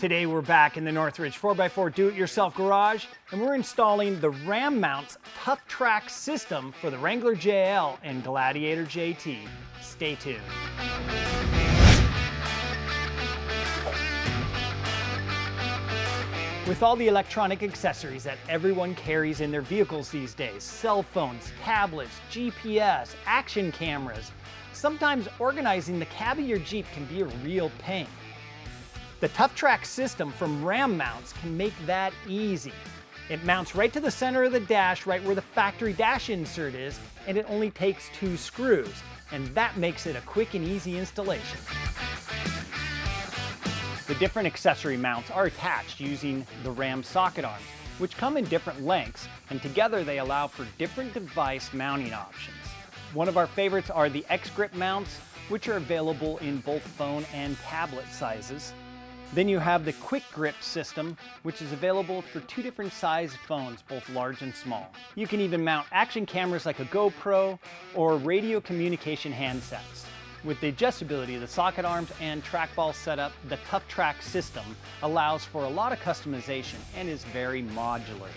Today we're back in the Northridge 4x4 Do-It-Yourself garage, and we're installing the Ram Mounts Tough Track system for the Wrangler JL and Gladiator JT. Stay tuned. With all the electronic accessories that everyone carries in their vehicles these days, cell phones, tablets, GPS, action cameras, sometimes organizing the cab of your Jeep can be a real pain. The Tough Track system from Ram Mounts can make that easy. It mounts right to the center of the dash, right where the factory dash insert is, and it only takes 2 screws, and that makes it a quick and easy installation. The different accessory mounts are attached using the Ram socket arms, which come in different lengths, and together they allow for different device mounting options. One of our favorites are the X-Grip mounts, which are available in both phone and tablet sizes. Then you have the Quick Grip system, which is available for 2 different size phones, both large and small. You can even mount action cameras like a GoPro or radio communication handsets. With the adjustability of the socket arms and trackball setup, the Tough Track system allows for a lot of customization and is very modular,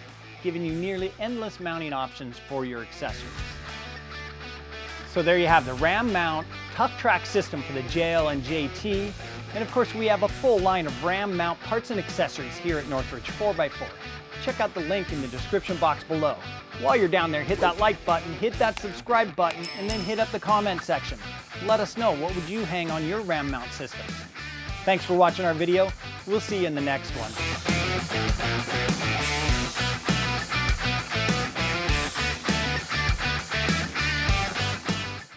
giving you nearly endless mounting options for your accessories. So there you have the Ram Mount Tough Track system for the JL and JT. And of course, we have a full line of Ram Mount parts and accessories here at Northridge 4x4. Check out the link in the description box below. While you're down there, hit that like button, hit that subscribe button, and then hit up the comment section. Let us know, what would you hang on your Ram Mount systems? Thanks for watching our video. We'll see you in the next one.